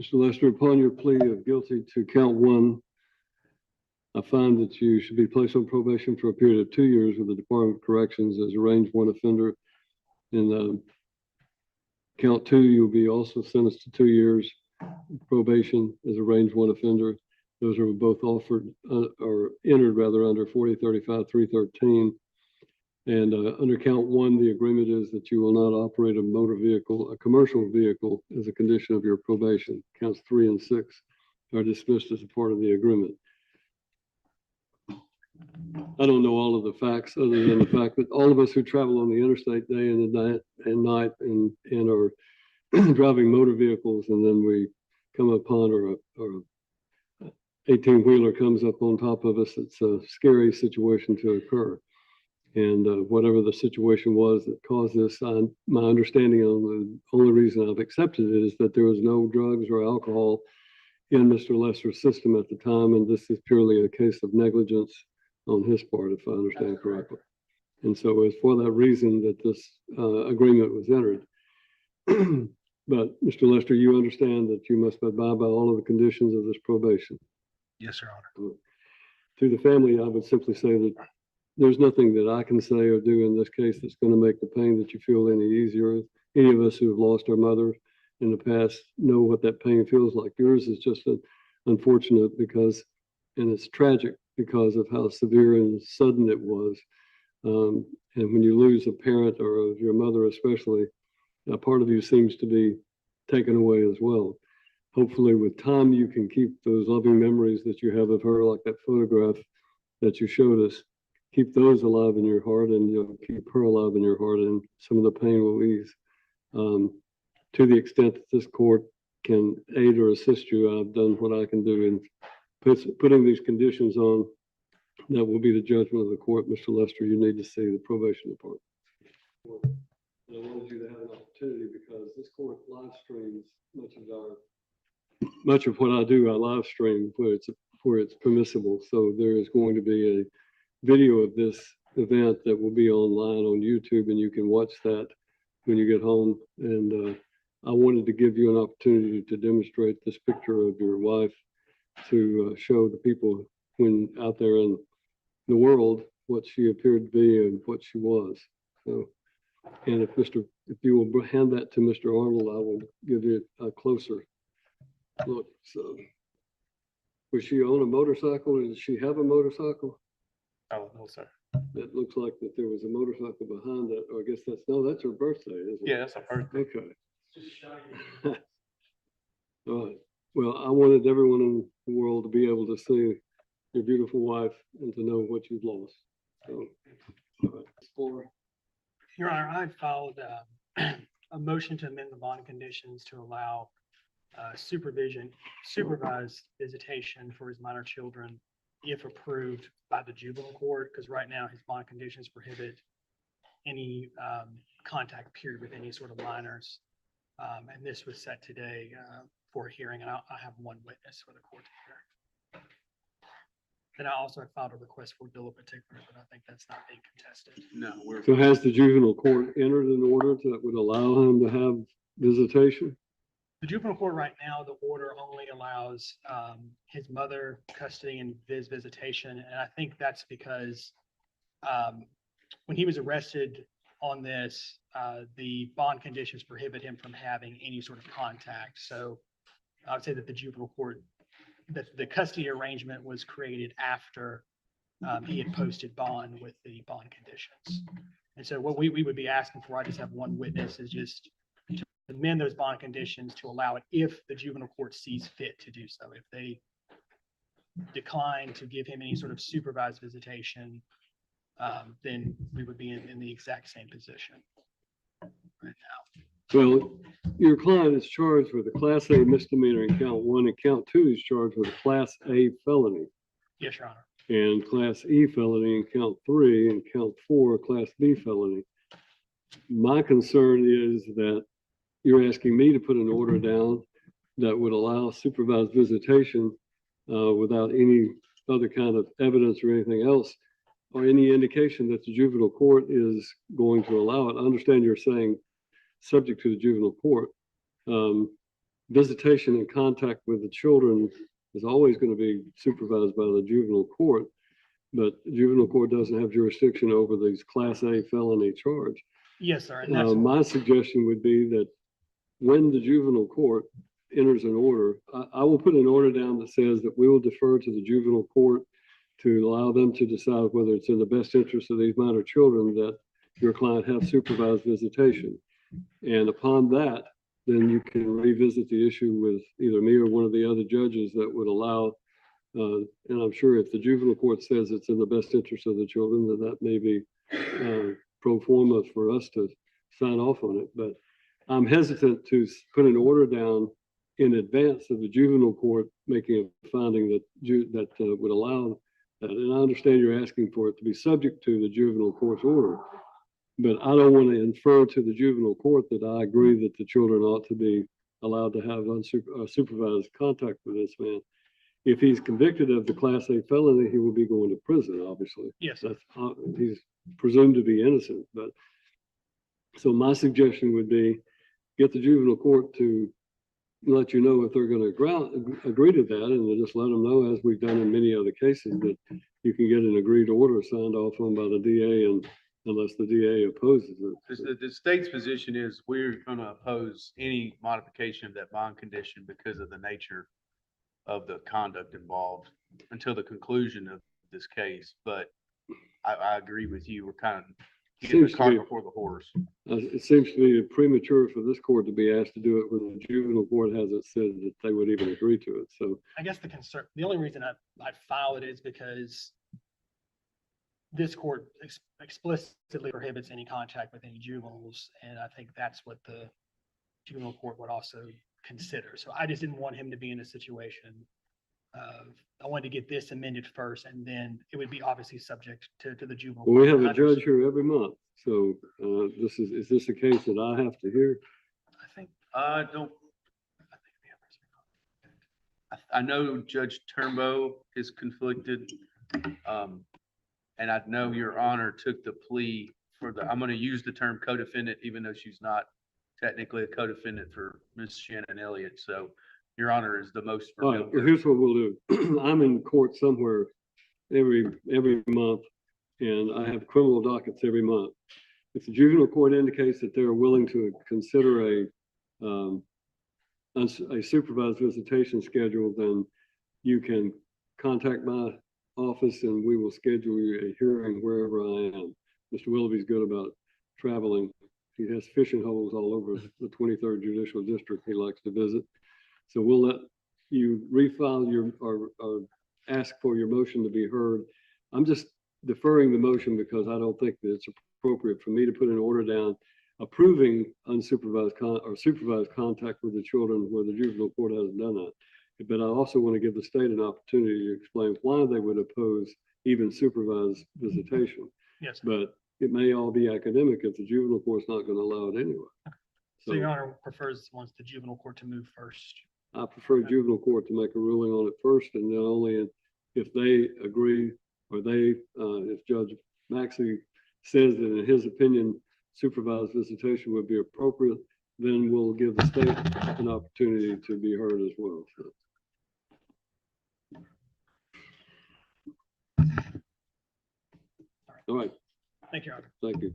Mr. Lester, upon your plea of guilty to count 1, I find that you should be placed on probation for a period of 2 years with the Department of Corrections as a range 1 offender. In count 2, you'll be also sentenced to 2 years probation as a range 1 offender. Those are both offered or entered rather under 4035-313. And under count 1, the agreement is that you will not operate a motor vehicle, a commercial vehicle, as a condition of your probation. Counts 3 and 6 are dismissed as a part of the agreement. I don't know all of the facts other than the fact that all of us who travel on the interstate day and night and are driving motor vehicles, and then we come upon or a 18-wheeler comes up on top of us, it's a scary situation to occur. And whatever the situation was that caused this, my understanding on the only reason I've accepted it is that there was no drugs or alcohol in Mr. Lester's system at the time, and this is purely a case of negligence on his part, if I understand correctly. And so it's for that reason that this agreement was entered. But Mr. Lester, you understand that you must abide by all of the conditions of this probation. Yes, Your Honor. To the family, I would simply say that there's nothing that I can say or do in this case that's going to make the pain that you feel any easier. Any of us who have lost our mother in the past know what that pain feels like. Yours is just unfortunate because, and it's tragic because of how severe and sudden it was. And when you lose a parent or your mother especially, a part of you seems to be taken away as well. Hopefully with time you can keep those loving memories that you have of her, like that photograph that you showed us, keep those alive in your heart, and you'll keep her alive in your heart, and some of the pain will ease. To the extent that this court can aid or assist you, I've done what I can do in putting these conditions on. That will be the judgment of the court. Mr. Lester, you need to see the probation department. I wanted you to have an opportunity because this court live streams much of what I do. I live stream where it's permissible. So there is going to be a video of this event that will be online on YouTube, and you can watch that when you get home. And I wanted to give you an opportunity to demonstrate this picture of your wife to show the people when out there in the world what she appeared to be and what she was. So, and if you will hand that to Mr. Arnold, I will give you a closer look. So, was she on a motorcycle? Did she have a motorcycle? Oh, no, sir. It looks like that there was a motorcycle behind that. Or I guess that's her birthday, isn't it? Yeah, that's her birthday. Okay. All right. Well, I wanted everyone in the world to be able to see your beautiful wife and to know what you've lost. So, Your Honor, I filed a motion to amend the bond conditions to allow supervised visitation for his minor children if approved by the juvenile court, because right now his bond conditions prohibit any contact period with any sort of minors. And this was set today for a hearing, and I have one witness for the court to hear. And I also filed a request for bill of particulars, but I think that's not being contested. No, So has the juvenile court entered an order that would allow him to have visitation? The juvenile court right now, the order only allows his mother custody and visitation. And I think that's because when he was arrested on this, the bond conditions prohibit him from having any sort of contact. So I would say that the juvenile court, the custody arrangement was created after he had posted bond with the bond conditions. And so what we would be asking for, I just have one witness, is just to amend those bond conditions to allow it if the juvenile court sees fit to do so. If they decline to give him any sort of supervised visitation, then we would be in the exact same position right now. Well, your client is charged with a Class A misdemeanor in count 1, and count 2 is charged with a Class A felony. Yes, Your Honor. And Class E felony in count 3, and count 4, Class B felony. My concern is that you're asking me to put an order down that would allow supervised visitation without any other kind of evidence or anything else, or any indication that the juvenile court is going to allow it. I understand you're saying subject to the juvenile court. visitation and contact with the children is always going to be supervised by the juvenile court, but juvenile court doesn't have jurisdiction over these Class A felony charge. Yes, sir. And that's My suggestion would be that when the juvenile court enters an order, I will put an order down that says that we will defer to the juvenile court to allow them to decide whether it's in the best interest of these minor children that your client have supervised visitation. And upon that, then you can revisit the issue with either me or one of the other judges that would allow, and I'm sure if the juvenile court says it's in the best interest of the children, then that may be pro forma for us to sign off on it. But I'm hesitant to put an order down in advance of the juvenile court making a finding that would allow that. And I understand you're asking for it to be subject to the juvenile court's order, but I don't want to infer to the juvenile court that I agree that the children ought to be allowed to have supervised contact with this man. If he's convicted of the Class A felony, he will be going to prison, obviously. yes. He's presumed to be innocent. But so my suggestion would be get the juvenile court to let you know if they're going to agree to that, and then just let them know, as we've done in many other cases, that you can get an agreed order signed off on by the DA, and unless the DA opposes it. The state's position is we're going to oppose any modification of that bond condition because of the nature of the conduct involved until the conclusion of this case. But I agree with you. We're kind of getting the cart before the horse. It seems to be premature for this court to be asked to do it when the juvenile court hasn't said that they would even agree to it. So I guess the only reason I filed it is because this court explicitly prohibits any contact with any juveniles, and I think that's what the juvenile court would also consider. So I just didn't want him to be in a situation of, I wanted to get this amended first, and then it would be obviously subject to the juvenile. well, we have a judge here every month. So is this a case that I have to hear? I think I know Judge Turnbow is conflicted. And I know Your Honor took the plea for I'm going to use the term co-defendant, even though she's not technically a co-defendant for Ms. Shannon Elliott. So Your Honor is the most familiar. All right, well, here's what we'll do. I'm in court somewhere every month, and I have criminal dockets every month. If the juvenile court indicates that they're willing to consider a supervised visitation schedule, then you can contact my office and we will schedule you a hearing wherever I am. Mr. Willoughby's good about traveling. He has fishing holes all over the 23rd Judicial District he likes to visit. So we'll let you refile or ask for your motion to be heard. I'm just deferring the motion because I don't think that it's appropriate for me to put an order down approving unsupervised or supervised contact with the children where the juvenile court hasn't done that. But I also want to give the state an opportunity to explain why they would oppose even supervised visitation. yes. But it may all be academic if the juvenile court's not going to allow it anyway. So Your Honor wants the juvenile court to move first. I prefer juvenile court to make a ruling on it first, and then only if they agree or if Judge Maxey says that in his opinion supervised visitation would be appropriate, then we'll give the state an opportunity to be heard as well. So. All right. Thank you, Your Honor. Thank you.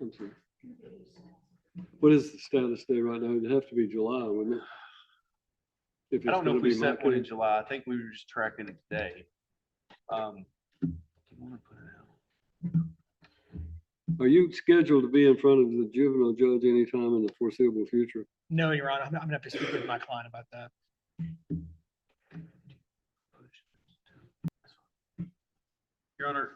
I'm sorry. What is the status day right now? It'd have to be July, wouldn't it? I don't know if we set one in July. I think we were just tracking it today. Do you want to put it out? Are you scheduled to be in front of the juvenile judge anytime in the foreseeable future? No, Your Honor. I'm going to have to speak with my client about that. Your Honor,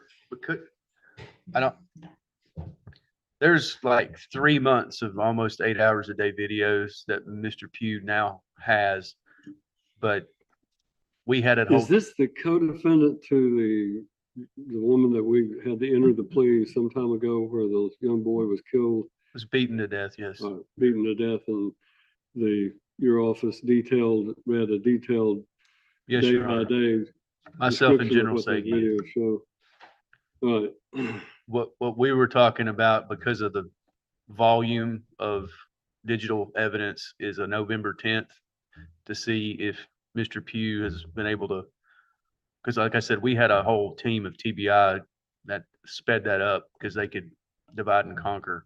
there's like 3 months of almost 8 hours a day videos that Mr. Pugh now has, but we had it. Is this the co-defendant to the woman that we had to enter the plea some time ago where the young boy was killed? Was beaten to death, yes. Beaten to death, and your office read a detailed Yes, day Your by Honor. day. Myself and description of General what the Sagan. video show. All right. What we were talking about because of the volume of digital evidence is a November 10th to see if Mr. Pugh has been able to, because like I said, we had a whole team of TBI that sped that up because they could divide and conquer.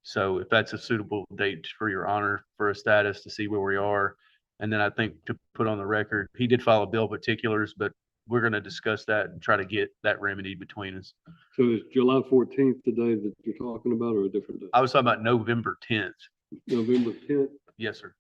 So if that's a suitable date for your honor for a status to see where we are. And then I think to put on the record, he did file a bill of particulars, but we're going to discuss that and try to get that remedy between us. So is July 14th the day that you're talking about or a different day? I was talking about November 10th. November 10th? Yes, sir.